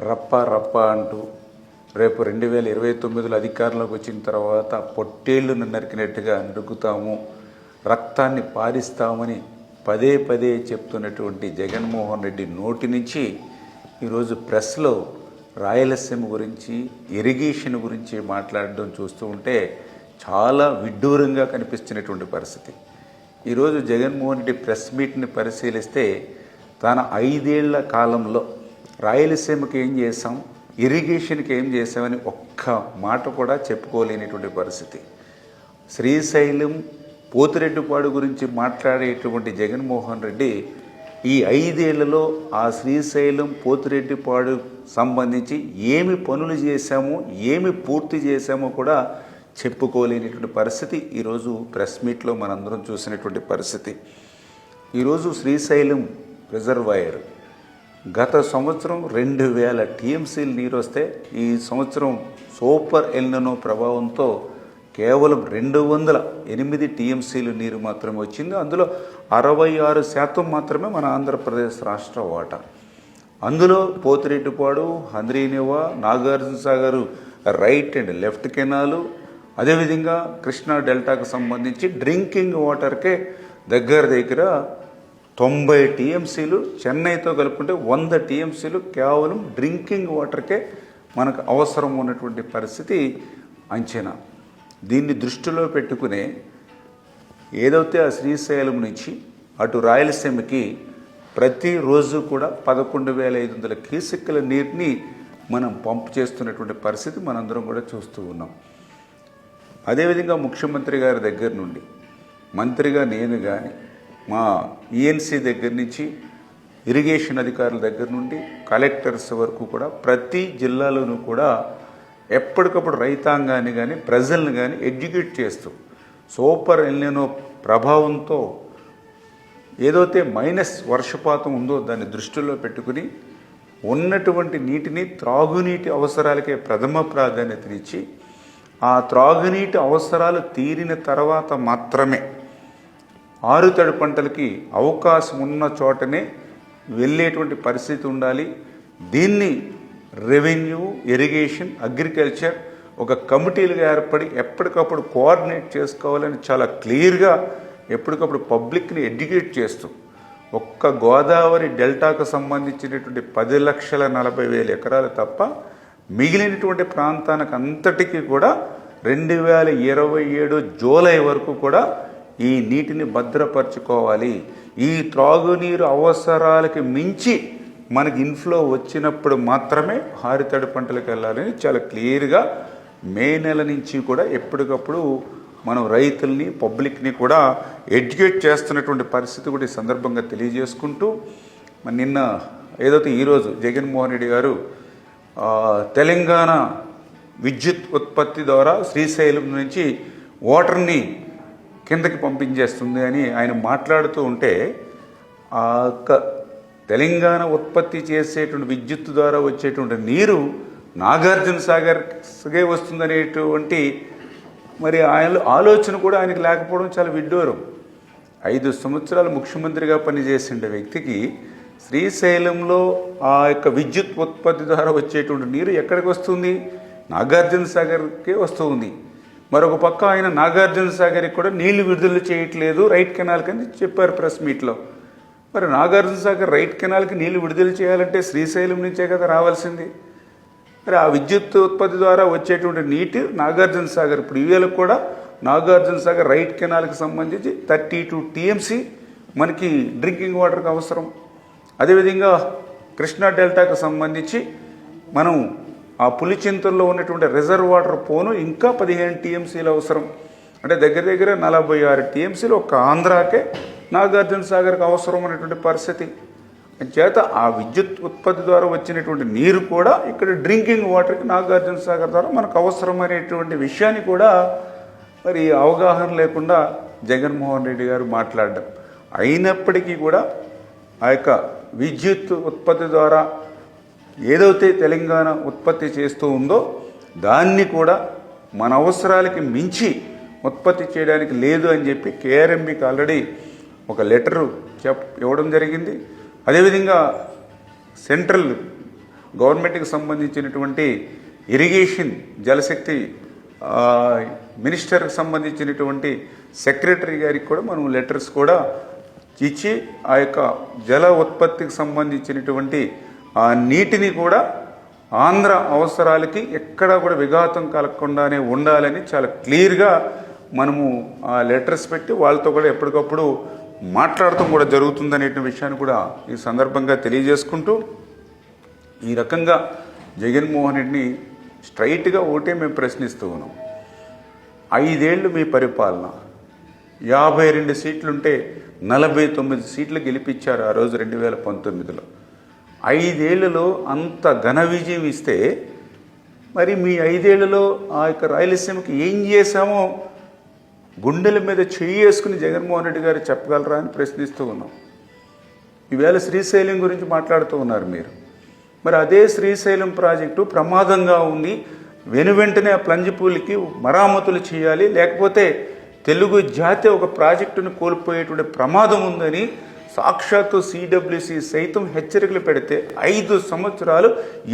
రప్ప రప్ప అంటూ రేపు 2029లో అధికారంలోకి వచ్చిన తర్వాత పొట్టేళ్లను నరికినట్టుగా నరుకుతాము, రక్తాన్ని పారిస్తామని పదే పదే చెప్తున్నటువంటి జగన్మోహన్ రెడ్డి నోటి నుంచి ఈరోజు ప్రెస్లో రాయలసీమ గురించి, ఇరిగేషన్ గురించి మాట్లాడడం చూస్తూ ఉంటే చాలా విడ్డూరంగా కనిపిస్తున్నటువంటి పరిస్థితి. ఈరోజు జగన్మోహన్ రెడ్డి ప్రెస్ మీట్ని పరిశీలిస్తే తన 5 ఏళ్ల కాలంలో రాయలసీమకి ఏం చేశాం, ఇరిగేషన్కి ఏం చేశామని ఒక్క మాట కూడా చెప్పుకోలేనిటువంటి పరిస్థితి. శ్రీశైలం, పోతిరెడ్డిపాడు గురించి మాట్లాడేటువంటి జగన్మోహన్ రెడ్డి ఈ 5 ఏళ్లలో ఆ శ్రీశైలం, పోతిరెడ్డిపాడు సంబంధించి ఏమి పనులు చేశామో, ఏమి పూర్తి చేశామో కూడా చెప్పుకోలేనిటువంటి పరిస్థితి ఈరోజు ప్రెస్ మీట్లో మనందరం చూసినటువంటి పరిస్థితి. ఈరోజు శ్రీశైలం రిజర్వాయర్ గత సంవత్సరం 2000 టీఎంసీలు నీరు వస్తే ఈ సంవత్సరం సూపర్ ఎల్నినో ప్రభావంతో కేవలం 208 టీఎంసీలు నీరు మాత్రమే వచ్చింది. అందులో 66% మాత్రమే మన ఆంధ్రప్రదేశ్ రాష్ట్ర వాటా. అందులో Pothireddypadu, Handri-Neeva, Nagarjuna Sagar right and left canal, అదేవిధంగా కృష్ణా డెల్టాకు సంబంధించి డ్రింకింగ్ వాటర్కే దగ్గర 90 టీఎంసీలు, చెన్నైతో కలుపుకుంటే 100 టీఎంసీలు కేవలం డ్రింకింగ్ వాటర్కే మనకు అవసరం ఉన్నటువంటి పరిస్థితి అంచనా. దీన్ని దృష్టిలో పెట్టుకునే ఏదైతే ఆ శ్రీశైలం నుంచి అటు రాయలసీమకి ప్రతిరోజు కూడా 11,500 క్యూసెక్కుల నీటిని మనం పంపు చేస్తున్నటువంటి పరిస్థితి మనందరం కూడా చూస్తూ ఉన్నాం. అదేవిధంగా ముఖ్యమంత్రి గారి దగ్గర నుండి, మంత్రిగా నేను కానీ, మా ఈఎన్సీ దగ్గర నుంచి, ఇరిగేషన్ అధికారుల దగ్గర నుండి కలెక్టర్స్ వరకు కూడా ప్రతి జిల్లాలోనూ కూడా ఎప్పటికప్పుడు రైతాంగాన్ని కానీ, ప్రజల్ని కానీ ఎడ్యుకేట్ చేస్తూ సూపర్ ఎల్నినో ప్రభావంతో ఏదైతే మైనస్ వర్షపాతం ఉందో దాన్ని దృష్టిలో పెట్టుకుని ఉన్నటువంటి నీటిని త్రాగునీటి అవసరాలకే ప్రథమ ప్రాధాన్యతనిచ్చి ఆ త్రాగునీటి అవసరాలు తీరిన తర్వాత మాత్రమే ఆరుతడి పంటలకి అవకాశం ఉన్న చోటనే వెళ్ళేటువంటి పరిస్థితి ఉండాలి. దీన్ని రెవెన్యూ, ఇరిగేషన్, అగ్రికల్చర్ ఒక కమిటీలుగా ఏర్పడి ఎప్పటికప్పుడు కోఆర్డినేట్ చేసుకోవాలని చాలా క్లియర్గా ఎప్పటికప్పుడు పబ్లిక్ని ఎడ్యుకేట్ చేస్తూ ఒక్క గోదావరి డెల్టాకు సంబంధించినటువంటి 10,40,000 ఎకరాలు తప్ప మిగిలినటువంటి ప్రాంతానికి అంతటికీ కూడా 2027 జూలై వరకు కూడా ఈ నీటిని భద్రపరచుకోవాలి. ఈ త్రాగునీరు అవసరాలకి మించి మనకి ఇన్ఫ్లో వచ్చినప్పుడు మాత్రమే హారితడి పంటలకు వెళ్ళాలని చాలా క్లియర్గా మే నెల నుంచి కూడా ఎప్పటికప్పుడు మనం రైతుల్ని, పబ్లిక్ని కూడా ఎడ్యుకేట్ చేస్తున్నటువంటి పరిస్థితి కూడా ఈ సందర్భంగా తెలియజేసుకుంటూ, నిన్న ఏదైతే ఈరోజు జగన్మోహన్ రెడ్డి గారు తెలంగాణ విద్యుత్ ఉత్పత్తి ద్వారా శ్రీశైలం నుంచి వాటర్ని కిందకి పంపించేస్తుంది అని ఆయన మాట్లాడుతూ ఉంటే, ఆ తెలంగాణ ఉత్పత్తి చేసేటువంటి విద్యుత్ ద్వారా వచ్చేటువంటి నీరు నాగార్జున సాగర్కే వస్తుందనేటువంటి మరి ఆయన ఆలోచన కూడా ఆయనకు లేకపోవడం చాలా విడ్డూరం. 5 సంవత్సరాలు ముఖ్యమంత్రిగా పనిచేసిన వ్యక్తికి శ్రీశైలంలో ఆ యొక్క విద్యుత్ ఉత్పత్తి ద్వారా వచ్చేటువంటి నీరు ఎక్కడికి వస్తుంది? నాగార్జున సాగర్కే వస్తుంది. మరొక పక్క ఆయన నాగార్జున సాగర్కి కూడా నీళ్లు విడుదల చేయట్లేదు రైట్ కెనాల్కి అని చెప్పారు ప్రెస్ మీట్లో. మరి నాగార్జున సాగర్ రైట్ కెనాల్కి నీళ్లు విడుదల చేయాలంటే శ్రీశైలం నుంచే కదా రావాల్సింది. మరి ఆ విద్యుత్ ఉత్పత్తి ద్వారా వచ్చేటువంటి నీటి నాగార్జున సాగర్ ఇప్పుడు ఇవేళకు కూడా నాగార్జున సాగర్ రైట్ కెనాల్కి సంబంధించి 32 టీఎంసీ మనకి డ్రింకింగ్ వాటర్కి అవసరం. అదేవిధంగా కృష్ణా డెల్టాకు సంబంధించి మనం ఆ పులిచింతల్లో ఉన్నటువంటి రిజర్వ్ వాటర్ పోను ఇంకా 15 టీఎంసీలు అవసరం. అంటే దగ్గర 46 టీఎంసీలు ఒక ఆంధ్రాకే నాగార్జున సాగర్కి అవసరం అనేటువంటి పరిస్థితి. చేత ఆ విద్యుత్ ఉత్పత్తి ద్వారా వచ్చినటువంటి నీరు కూడా ఇక్కడ డ్రింకింగ్ వాటర్కి నాగార్జున సాగర్ ద్వారా మనకు అవసరం అనేటువంటి విషయాన్ని కూడా మరి అవగాహన లేకుండా జగన్మోహన్ రెడ్డి గారు మాట్లాడడం. అయినప్పటికీ కూడా ఆ యొక్క విద్యుత్ ఉత్పత్తి ద్వారా ఏదైతే తెలంగాణ ఉత్పత్తి చేస్తూ ఉందో దాన్ని కూడా మన అవసరాలకి మించి ఉత్పత్తి చేయడానికి లేదు అని చెప్పి కేఆర్ఎంబీకి ఆల్రెడీ ఒక లెటరు ఇవ్వడం జరిగింది. అదేవిధంగా సెంట్రల్ గవర్నమెంట్కి సంబంధించినటువంటి ఇరిగేషన్ జలశక్తి మినిస్టర్కి సంబంధించినటువంటి సెక్రటరీ గారికి కూడా మనం లెటర్స్ కూడా ఇచ్చి ఆ యొక్క జల ఉత్పత్తికి సంబంధించినటువంటి ఆ నీటిని కూడా ఆంధ్ర అవసరాలకి ఎక్కడా కూడా విఘాతం కలగకుండానే ఉండాలని చాలా క్లియర్గా మనము ఆ లెటర్స్ పెట్టి వాళ్ళతో కూడా ఎప్పటికప్పుడు మాట్లాడటం కూడా జరుగుతుందనే విషయాన్ని కూడా ఈ సందర్భంగా తెలియజేసుకుంటూ ఈ రకంగా జగన్మోహన్ రెడ్డిని స్ట్రైట్గా ఒకటే మేము ప్రశ్నిస్తూ ఉన్నాం. 5 ఏళ్ళు మీ పరిపాలన, 52 సీట్లుంటే 49 సీట్లు గెలిపించారు ఆ రోజు 2019లో. 5 ఏళ్లలో అంత ఘన విజయం ఇస్తే మరి మీ 5 ఏళ్లలో ఆ యొక్క రాయలసీమకి ఏం చేశామో గుండెల మీద చెయ్యి వేసుకుని జగన్మోహన్ రెడ్డి గారు చెప్పగలరా అని ప్రశ్నిస్తూ ఉన్నాం. ఈవేళ శ్రీశైలం గురించి మాట్లాడుతూ ఉన్నారు మీరు. మరి అదే శ్రీశైలం ప్రాజెక్టు ప్రమాదంగా ఉంది, వెనువెంటనే ఆ ప్లంజిపూల్కి మరామతులు చేయాలి, లేకపోతే తెలుగు జాతి ఒక ప్రాజెక్టును కోల్పోయేటువంటి ప్రమాదం ఉందని సాక్షాత్తు సిడబ్ల్యూసి సైతం హెచ్చరికలు పెడితే 5 సంవత్సరాలు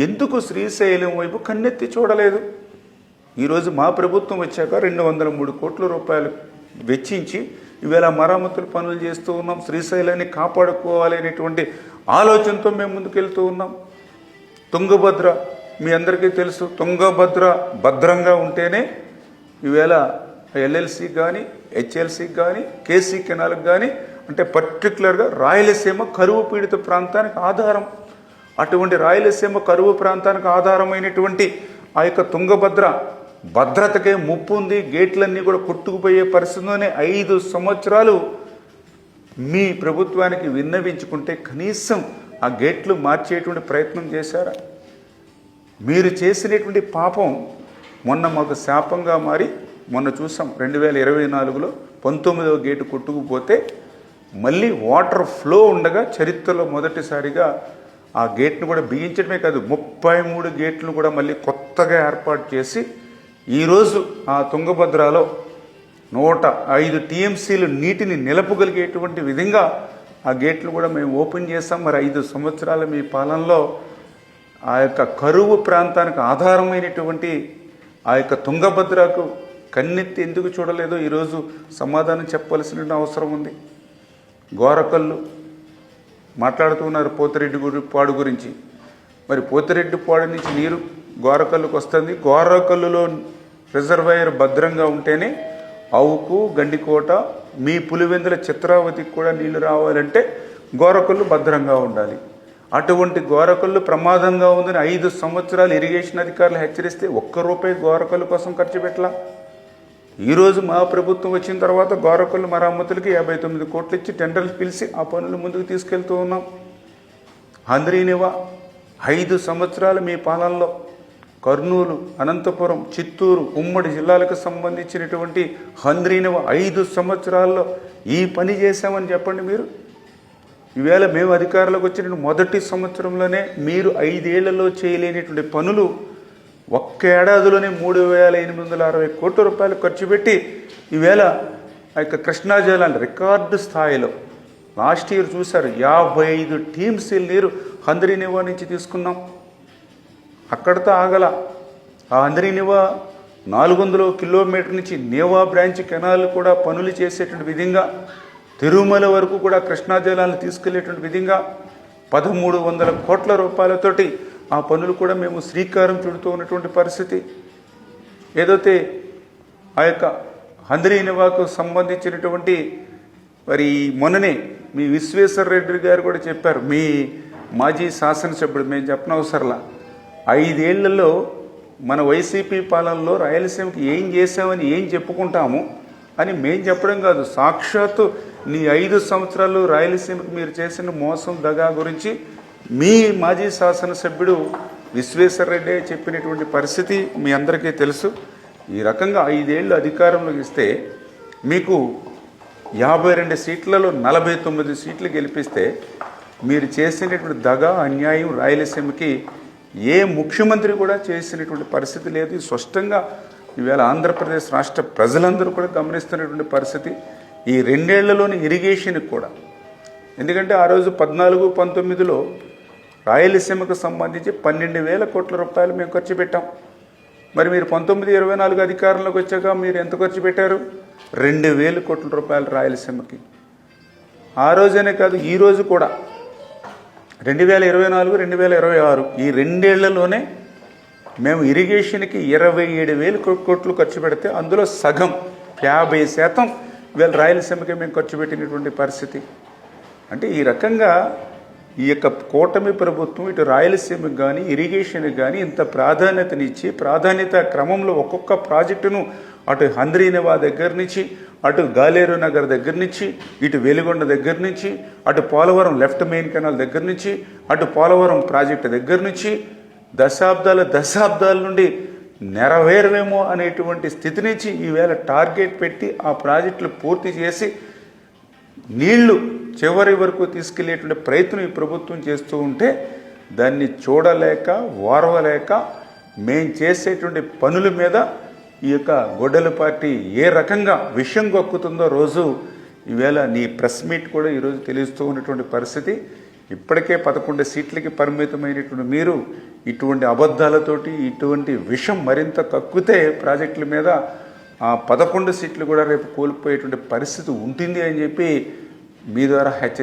ఎందుకు శ్రీశైలం వైపు కన్నెత్తి చూడలేదు? ఈరోజు మా ప్రభుత్వం వచ్చాక 203 కోట్ల రూపాయలు వెచ్చించి ఈవేళ మరామతుల పనులు చేస్తూ ఉన్నాం. శ్రీశైలాన్ని కాపాడుకోవాలి అనేటువంటి ఆలోచనతో మేము ముందుకెళ్తూ ఉన్నాం. తుంగభద్ర మీ అందరికీ తెలుసు, తుంగభద్ర భద్రంగా ఉంటేనే ఈవేళ ఎల్ఎల్సి కానీ హెచ్ఎల్సికి కానీ కేసీ కెనాల్కి కానీ అంటే పర్టికులర్గా రాయలసీమ కరువు పీడిత ప్రాంతానికి ఆధారం. అటువంటి రాయలసీమ కరువు ప్రాంతానికి ఆధారమైనటువంటి ఆ యొక్క తుంగభద్ర భద్రతకే ముప్పు ఉంది, గేట్లన్నీ కూడా కొట్టుకుపోయే పరిస్థితిలోనే 5 సంవత్సరాలు మీ ప్రభుత్వానికి విన్నవించుకుంటే కనీసం ఆ గేట్లు మార్చేటువంటి ప్రయత్నం చేశారా? మీరు చేసినటువంటి పాపం మొన్న మాకు శాపంగా మారి మొన్న చూసాం 2024లో 19వ గేటు కొట్టుకుపోతే మళ్ళీ వాటర్ ఫ్లో ఉండగా చరిత్రలో మొదటిసారిగా ఆ గేట్ను కూడా బిగించడమే కాదు 33 గేట్లను కూడా మళ్ళీ కొత్తగా ఏర్పాటు చేసి ఈరోజు ఆ తుంగభద్రలో 105 టీఎంసీలు నీటిని నిలపగలిగేటువంటి విధంగా ఆ గేట్లు కూడా మేము ఓపెన్ చేస్తాం. మరి 5 సంవత్సరాల మీ పాలనలో ఆ యొక్క కరువు ప్రాంతానికి ఆధారమైనటువంటి ఆ యొక్క తుంగభద్రకు కన్నెత్తి ఎందుకు చూడలేదో ఈరోజు సమాధానం చెప్పవలసిన అవసరం ఉంది. గోరకల్లు మాట్లాడుతున్నారు పోతిరెడ్డిపాడు గురించి. మరి పోతిరెడ్డిపాడు నుంచి నీరు గోరకల్లుకు వస్తుంది. గోరకల్లులో రిజర్వాయర్ భద్రంగా ఉంటేనే అవుకు గండికోట మీ పులివెందుల చిత్రావతికి కూడా నీళ్లు రావాలంటే గోరకల్లు భద్రంగా ఉండాలి. అటువంటి గోరకల్లు ప్రమాదంగా ఉందని 5 సంవత్సరాలు ఇరిగేషన్ అధికారులు హెచ్చరిస్తే ₹1 గోరకల్లు కోసం ఖర్చు పెట్టలా. ఈరోజు మా ప్రభుత్వం వచ్చిన తర్వాత గోరకల్లు మరమ్మతులకి 59 కోట్లు ఇచ్చి టెండర్లు పిలిచి ఆ పనులు ముందుకు తీసుకెళ్తూ ఉన్నాం. హంద్రీనివా 5 సంవత్సరాలు మీ పాలనలో కర్నూలు, అనంతపురం, చిత్తూరు ఉమ్మడి జిల్లాలకు సంబంధించినటువంటి హంద్రీనివా 5 సంవత్సరాల్లో ఈ పని చేశామని చెప్పండి మీరు. ఈవేళ మేము అధికారంలోకి వచ్చిన మొదటి సంవత్సరంలోనే మీరు 5 ఏళ్లలో చేయలేనటువంటి పనులు ఒక్క ఏడాదిలోనే 3,860 కోట్ల రూపాయలు ఖర్చు పెట్టి ఈవేళ ఆ యొక్క కృష్ణా జలాన్ని రికార్డు స్థాయిలో లాస్ట్ ఇయర్ చూశారు 55 టీఎంసీల నీరు హంద్రీనివా నుంచి తీసుకున్నాం. అక్కడితో ఆగల. ఆ హంద్రీనివా 400 కిలోమీటర్ నుంచి నేవా బ్రాంచ్ కెనాల్ కూడా పనులు చేసేటువంటి విధంగా తిరుమల వరకు కూడా కృష్ణా జలాలను తీసుకెళ్లేటువంటి విధంగా 1,300 కోట్ల రూపాయలతోటి ఆ పనులు కూడా మేము శ్రీకారం చుడుతూ ఉన్నటువంటి పరిస్థితి. ఏదైతే ఆ యొక్క హంద్రీనివాకు సంబంధించినటువంటి మరి మొన్ననే మీ విశ్వేశ్వర రెడ్డి గారు కూడా చెప్పారు, మీ మాజీ శాసనసభ్యుడు, మేము చెప్పనవసరంలా 5 ఏళ్లలో మన వైసీపీ పాలనలో రాయలసీమకి ఏం చేసామని ఏం చెప్పుకుంటాము అని మేం చెప్పడం కాదు, సాక్షాత్తు నీ 5 సంవత్సరాలు రాయలసీమకి మీరు చేసిన మోసం దగా గురించి మీ మాజీ శాసనసభ్యుడు విశ్వేశ్వర రెడ్డి చెప్పినటువంటి పరిస్థితి మీ అందరికీ తెలుసు. ఈ రకంగా 5 ఏళ్ళు అధికారంలోకి ఇస్తే మీకు 52 సీట్లలో 49 సీట్లు గెలిపిస్తే మీరు చేసినటువంటి దగా అన్యాయం రాయలసీమకి ఏ ముఖ్యమంత్రి కూడా చేసినటువంటి పరిస్థితి లేదు. స్పష్టంగా ఈవేళ ఆంధ్రప్రదేశ్ రాష్ట్ర ప్రజలందరూ కూడా గమనిస్తున్నటువంటి పరిస్థితి. ఈ 2 ఏళ్లలోని ఇరిగేషన్కి కూడా, ఎందుకంటే ఆ రోజు 14, 19లో రాయలసీమకు సంబంధించి 12,000 కోట్ల రూపాయలు మేము ఖర్చు పెట్టాం. మరి మీరు 19-24 అధికారంలోకి వచ్చాక మీరు ఎంత ఖర్చు పెట్టారు? 2,000 కోట్ల రూపాయలు రాయలసీమకి. ఆ రోజనే కాదు, ఈ రోజు కూడా 2024, 2026 ఈ 2 ఏళ్లలోనే మేము ఇరిగేషన్కి 27,000 కోట్లు ఖర్చు పెడితే అందులో సగం 50% వీళ్ళ రాయలసీమకి మేము ఖర్చు పెట్టినటువంటి పరిస్థితి. అంటే ఈ రకంగా ఈ యొక్క కూటమి ప్రభుత్వం ఇటు రాయలసీమకు కానీ ఇరిగేషన్కి కానీ ఇంత ప్రాధాన్యతనిచ్చి ప్రాధాన్యత క్రమంలో ఒక్కొక్క ప్రాజెక్టును అటు హంద్రీనివా దగ్గర నుంచి, అటు గాలేరు నగర్ దగ్గర నుంచి, ఇటు వెలిగొండ దగ్గర నుంచి, అటు పోలవరం లెఫ్ట్ మెయిన్ కెనాల్ దగ్గర నుంచి, అటు పోలవరం ప్రాజెక్టు దగ్గర నుంచి దశాబ్దాల నుండి నెరవేరవేమో అనేటువంటి స్థితి నుంచి ఈవేళ టార్గెట్ పెట్టి ఆ ప్రాజెక్టులు పూర్తి చేసి నీళ్లు చివరి వరకు తీసుకెళ్లేటువంటి ప్రయత్నం ఈ ప్రభుత్వం చేస్తూ ఉంటే దాన్ని చూడలేక ఓర్వలేక మేం చేసేటువంటి పనుల మీద ఈ యొక్క గొడ్డల పార్టీ ఏ రకంగా విషం గొక్కుతుందో రోజు ఈవేళ నీ ప్రెస్ మీట్ కూడా ఈరోజు తెలుస్తూ ఉన్నటువంటి పరిస్థితి. ఇప్పటికే 11 సీట్లకి పరిమితమైనటువంటి మీరు ఇటువంటి అబద్ధాలతోటి ఇటువంటి విషం మరింత కక్కితే ప్రాజెక్టుల మీద ఆ 11 సీట్లు కూడా రేపు కోల్పోయేటువంటి పరిస్థితి ఉంటుంది అని చెప్పి మీ ద్వారా హెచ్చరిక